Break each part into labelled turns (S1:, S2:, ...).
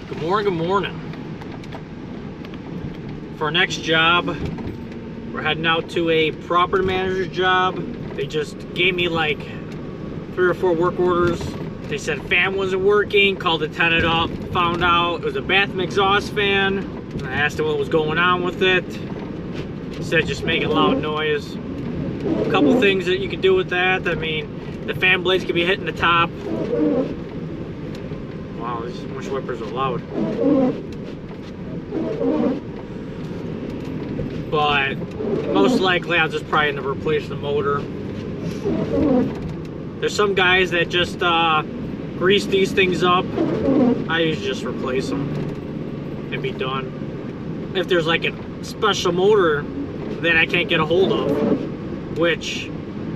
S1: Good morning, good morning. For our next job, we're heading out to a property manager's job. They just gave me like 3 or 4 work orders. They said fan wasn't working, called the tenant up, found out it was a bathroom exhaust fan. And I asked him what was going on with it. He said just make a loud noise. A couple things that you could do with that. I mean, the fan blades could be hitting the top. Wow, these windshield wipers are loud. But most likely I'll just probably end up replacing the motor. There's some guys that just grease these things up. I usually just replace them and be done. If there's like a special motor that I can't get a hold of, which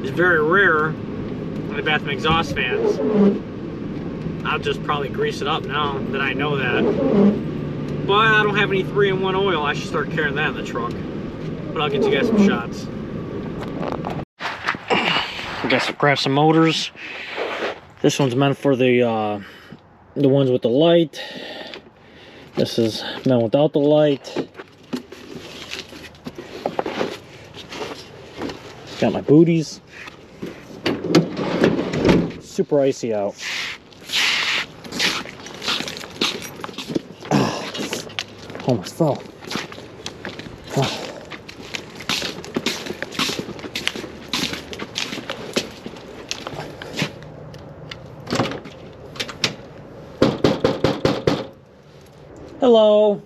S1: is very rare on the bathroom exhaust fans, I'll just probably grease it up now that I know that. But I don't have any 3-in-1 oil. I should start carrying that in the truck. But I'll get you guys some shots. I guess I'll grab some motors. This one's meant for the ones with the light. This is meant without the light. Got my booties. Super icy out. Almost fell. Oh. Hello.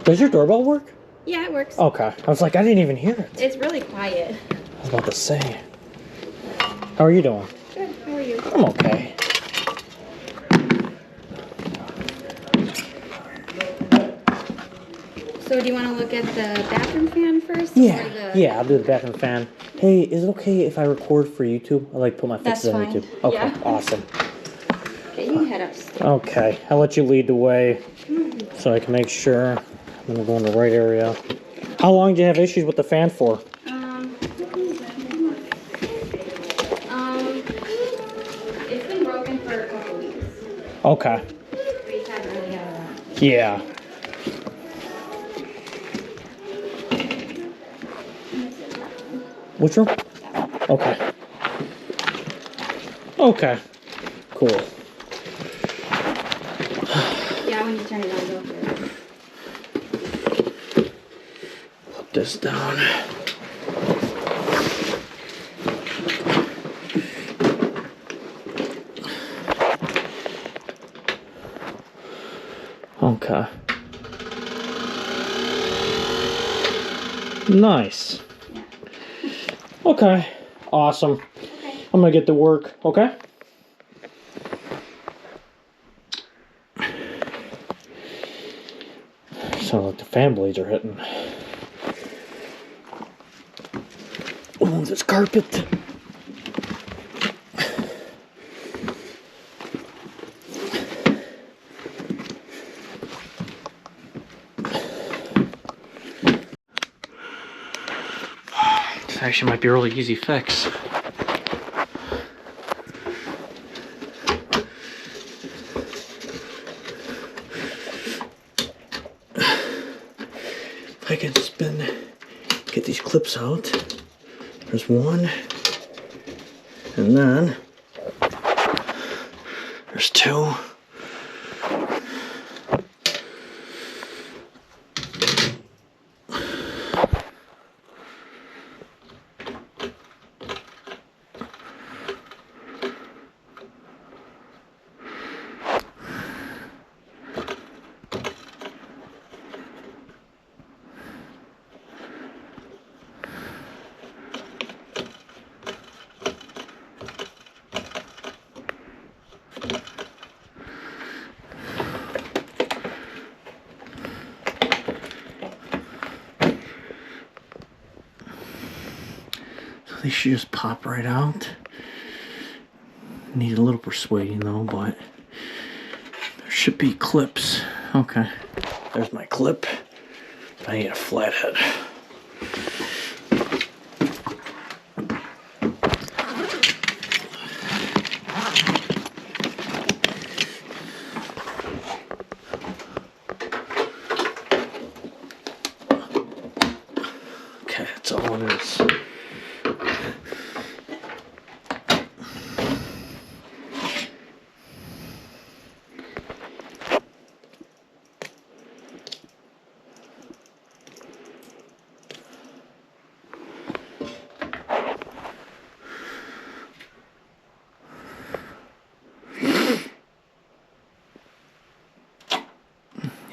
S1: Does your doorbell work?
S2: Yeah, it works.
S1: Okay. I was like, I didn't even hear it.
S2: It's really quiet.
S1: I was about to say. How are you doing?
S2: Good. How are you?
S1: I'm okay.
S2: So do you want to look at the bathroom fan first?
S1: Yeah. Yeah, I'll do the bathroom fan. Hey, is it okay if I record for YouTube? I like put my fixes on YouTube. Okay,
S2: yeah.
S1: Awesome.
S2: Okay, you can head upstairs.
S1: Okay, I'll let you lead the way so I can make sure I'm gonna go in the right area. How long do you have issues with the fan for?
S2: It's been broken for a couple weeks.
S1: Okay.
S2: We haven't really had a lot.
S1: Yeah. Which room? Okay. Okay. Cool.
S2: Yeah, when you turn it on, go for it.
S1: Put this down. Okay. Nice.
S2: Yeah.
S1: Okay. Awesome.
S2: Okay.
S1: I'm gonna get to work, okay? So like the fan blades are hitting. Oh, this carpet. This actually might be a really easy fix. I can get these clips out. There's one, and then there's 2. They should just pop right out. Need a little persuading though, but there should be clips. Okay, there's my clip. I need a flathead.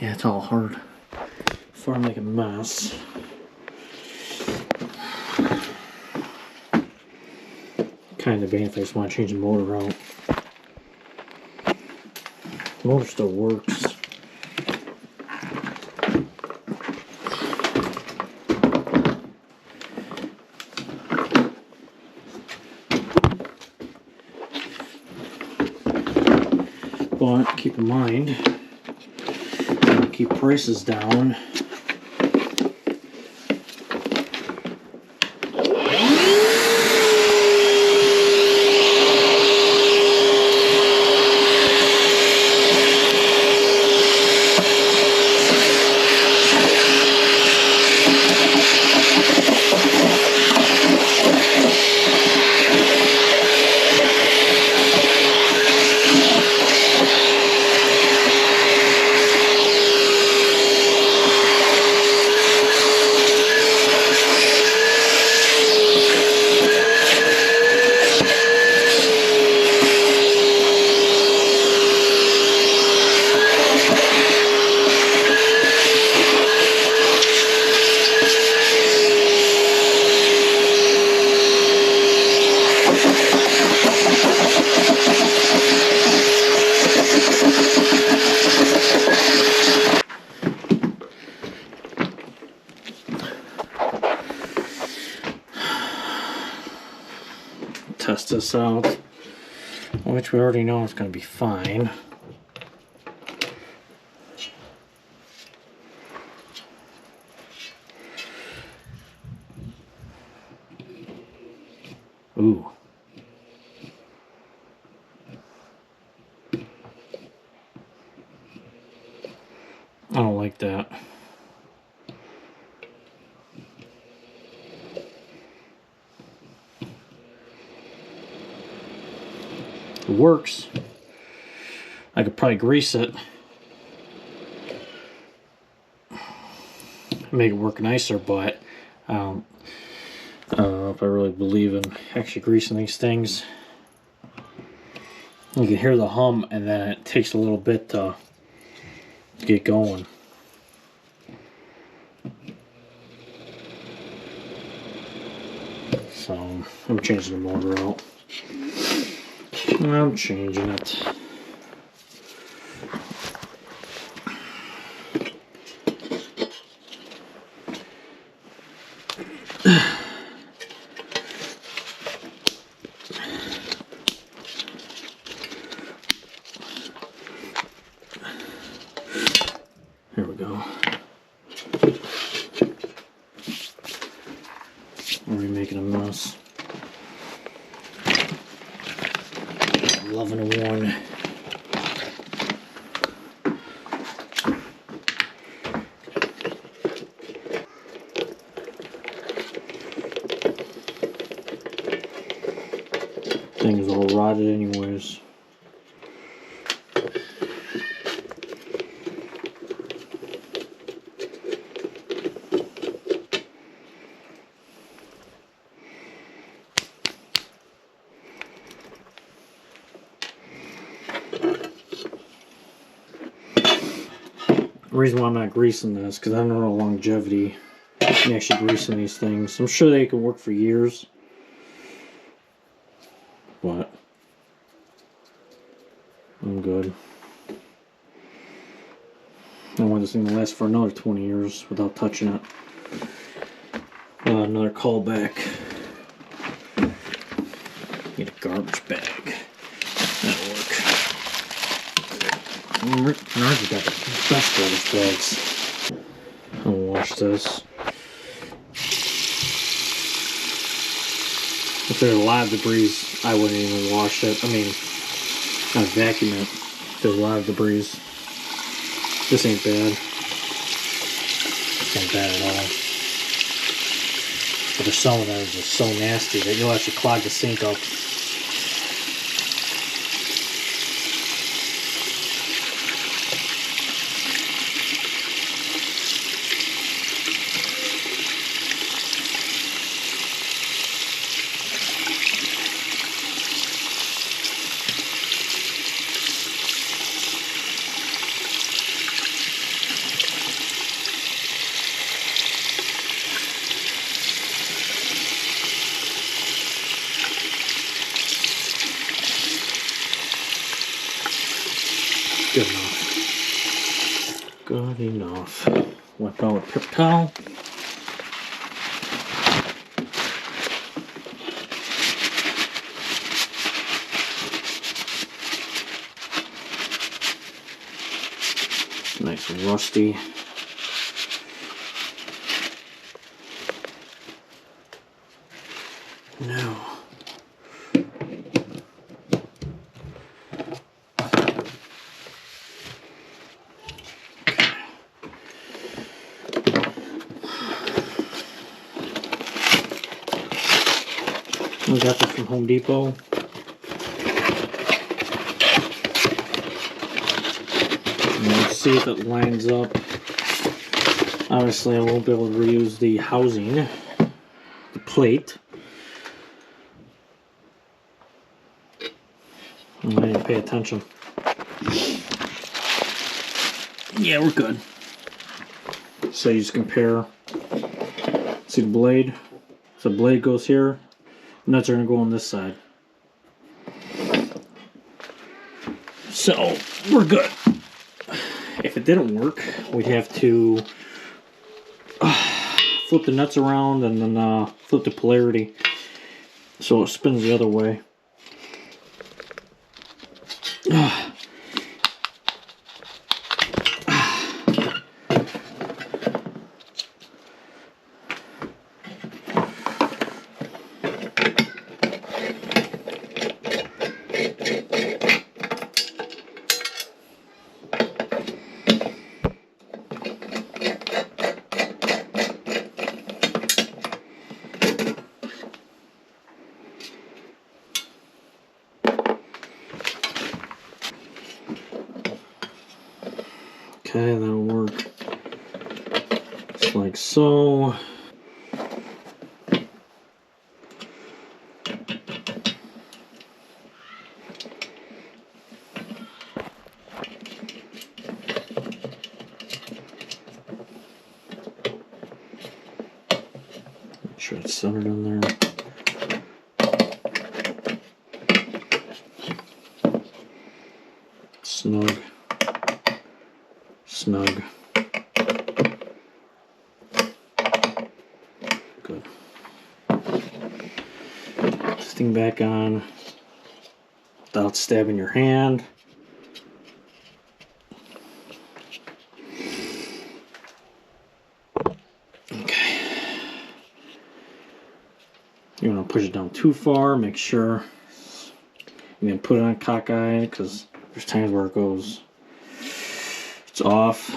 S1: Yeah, it's all hard. Before I make a mess. Kind of bad if I just want to change the motor out. The motor still works. But keep in mind, keep prices down. Test this out, which we already know is going to be fine. Ooh. I don't like that. It works. I could probably grease it. Make it work nicer, but I don't know if I really believe in actually greasing these things. You can hear the hum, and then it takes a little bit to get going. So I'm changing the motor out. I'm changing it. Here we go. Already making a mess. 11:01. Thing's all rotted anyways. The reason why I'm not greasing this, because I don't know the longevity in actually greasing these things. I'm sure they can work for years, but I'm good. I want this thing to last for another 20 years without touching it. Another callback. Need a garbage bag. That'll work. Menards got the best garbage bags. I'll wash this. If there's a lot of debris, I wouldn't even wash it. I mean, not vacuum it. If there's a lot of debris. This ain't bad. This ain't bad at all. But there's some of that is just so nasty that you'll actually clog the sink up. Good enough. Good enough. Wipe out with paper towel. Nice and rusty. Now, we got this from Home Depot. Let's see if it lines up. Obviously, I won't be able to reuse the housing, the plate. I didn't pay attention. Yeah, we're good. So you just compare. See the blade? So the blade goes here. Nuts are going to go on this side. So we're good. If it didn't work, we'd have to flip the nuts around and then flip the polarity so it spins the other way. Okay, that'll work just like so. Make sure it's centered in there. Snug. Snug. Good. This thing back on without stabbing your hand. Okay. You don't want to push it down too far. Make sure you can put it on cockeyed because there's times where it goes. It's off.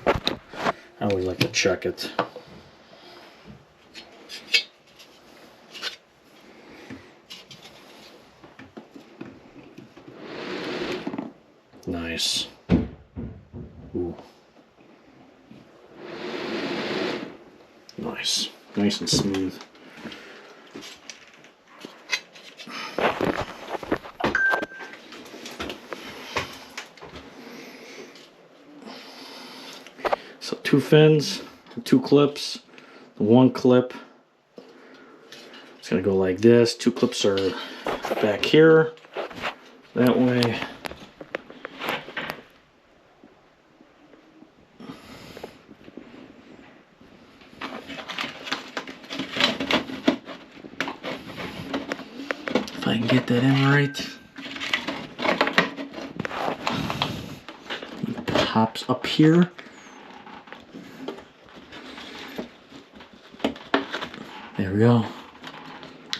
S1: I always like to check it. Nice. Ooh. Nice. Nice and smooth. So 2 fins, 2 clips, 1 clip. It's gonna go like this. 2 clips are back here. That way. If I can get that in right. It pops up here. There we go.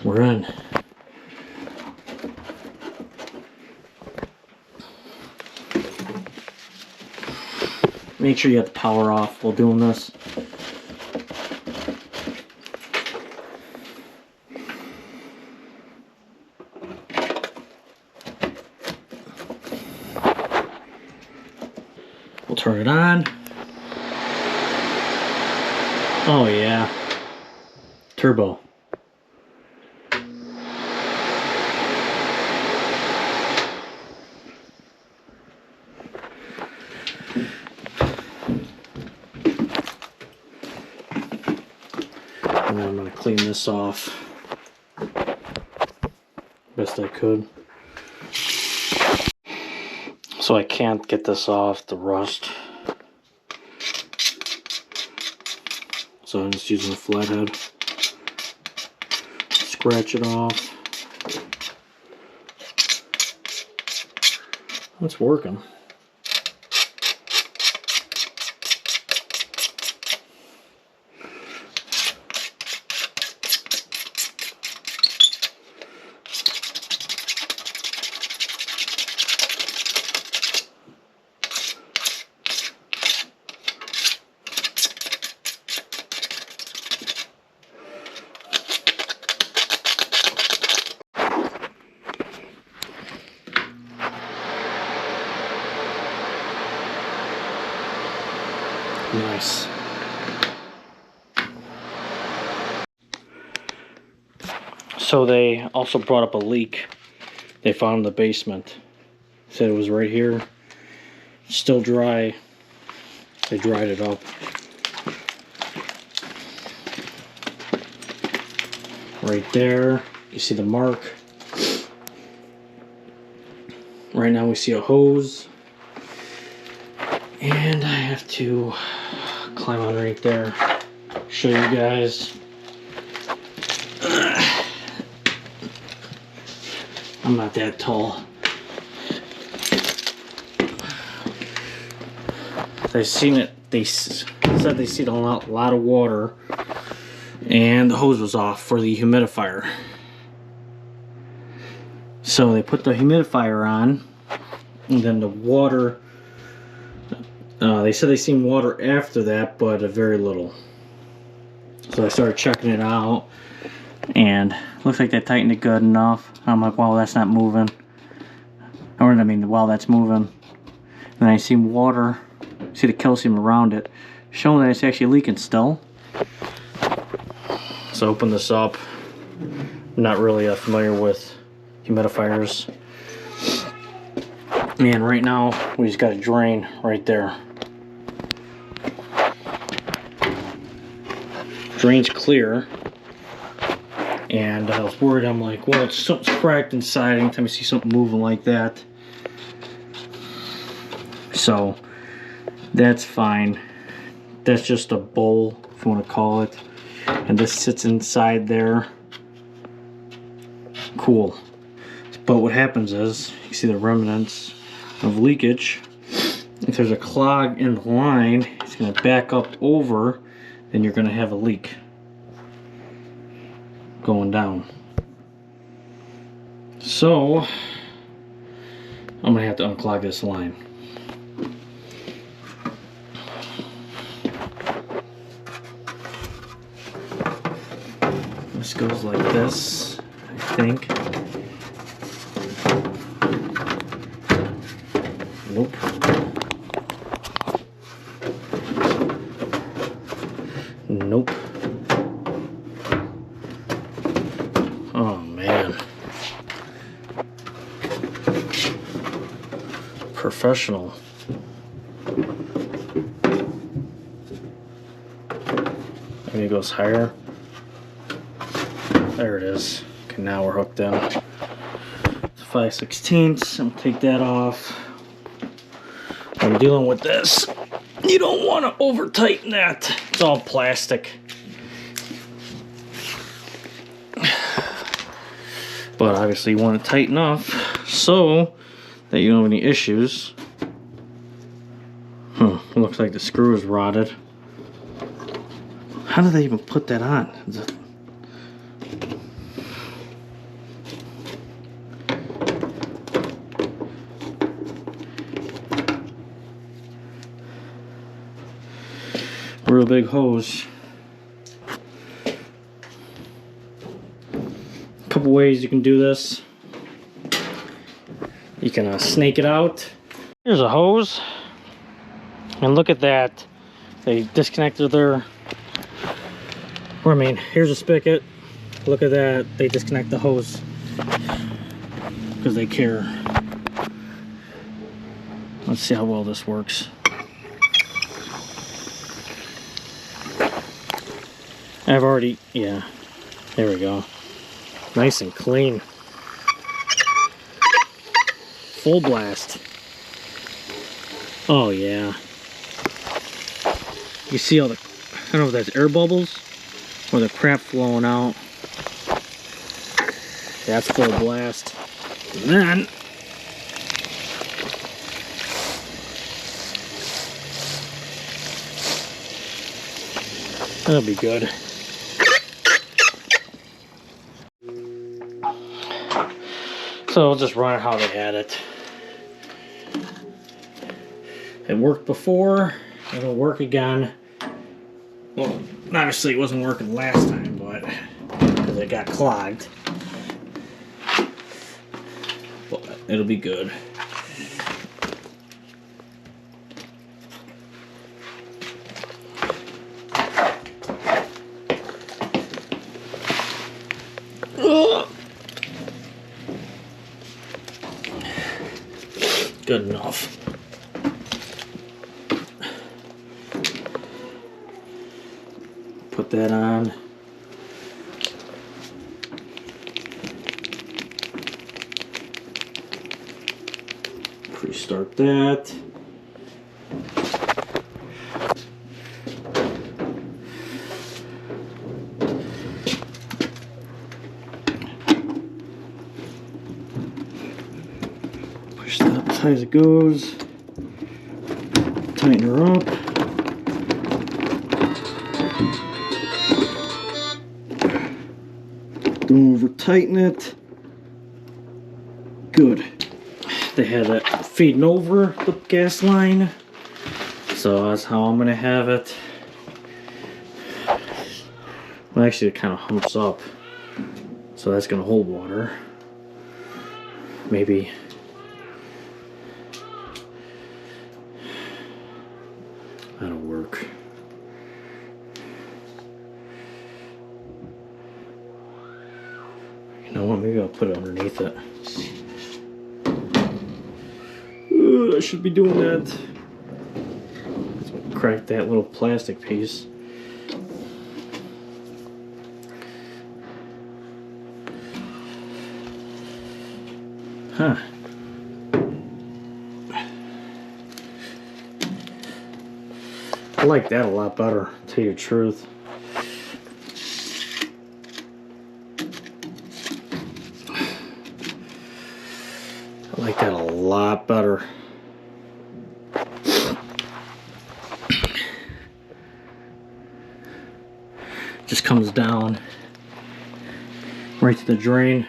S1: We're in. Make sure you have the power off while doing this. We'll turn it on. Oh yeah. Turbo. And then I'm going to clean this off best I could. So I can't get this off the rust. So I'm just using a flathead. Scratch it off. It's working. Nice. So they also brought up a leak they found in the basement. Said it was right here. Still dry. They dried it up. Right there. You see the mark. Right now we see a hose. And I have to climb underneath there. Show you guys. I'm not that tall. They've seen it. They said they seen a lot of water, and the hose was off for the humidifier. So they put the humidifier on, and then the water. They said they seen water after that, but very little. So I started checking it out, and looks like they tightened it good enough. I'm like, wow, that's not moving. Or I mean, wow, that's moving. And I see water, see the calcium around it, showing that it's actually leaking still. So open this up. I'm not really familiar with humidifiers. And right now, we just got a drain right there. Drain's clear. And I was worried, I'm like, well, something's cracked inside anytime I see something moving like that. So, that's fine. That's just a bowl, if you want to call it. And this sits inside there. Cool. But what happens is, you see the remnants of leakage. If there's a clog in the line, it's going to back up over, then you're going to have a leak going down. So I'm gonna have to unclog this line. This goes like this, I think. Nope. Nope. Oh man. Professional. Maybe it goes higher. There it is. Okay, now we're hooked in. It's 5/16. I'm gonna take that off. I'm dealing with this. You don't want to over tighten that. It's all plastic. But obviously you want to tighten enough so that you don't have any issues. Looks like the screw is rotted. How did they even put that on? Real big hose. Couple ways you can do this. You can snake it out. Here's a hose, and look at that. They disconnected their, or I mean, here's a spigot. Look at that. They disconnect the hose because they care. Let's see how well this works. I've already, yeah, there we go. Nice and clean. Full blast. Oh yeah. You see all the, I don't know if that's air bubbles or the crap flowing out. That's full blast. And then that'll be good. So I'll just run it how they had it. It worked before, it'll work again. Well, obviously it wasn't working last time, but because it got clogged. But it'll be good. Good enough. Put that on. Restart that. Push that up as high as it goes. Tighten her up. Don't over tighten it. Good. They had that feeding over the gas line, so that's how I'm gonna have it. Well, actually it kind of humps up, so that's gonna hold water. Maybe that'll work. You know what, maybe I'll put it underneath it. I should be doing that. Let's crack that little plastic piece. Huh. I like that a lot better, to tell you the truth. I like that a lot better. Just comes down right to the drain.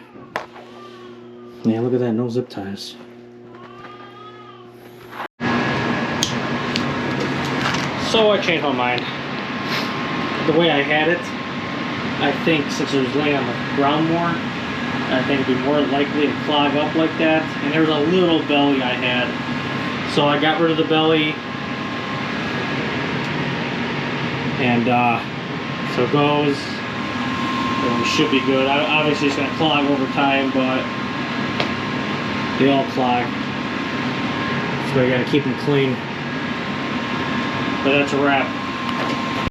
S1: Yeah, look at that, no zip ties. So I changed my mind. The way I had it, I think since it was laying on the ground more, I think it'd be more likely to clog up like that. And there was a little belly I had. So I got rid of the belly. And so it goes. It should be good. Obviously it's going to clog over time, but they all clog. So I got to keep them clean. But that's a wrap.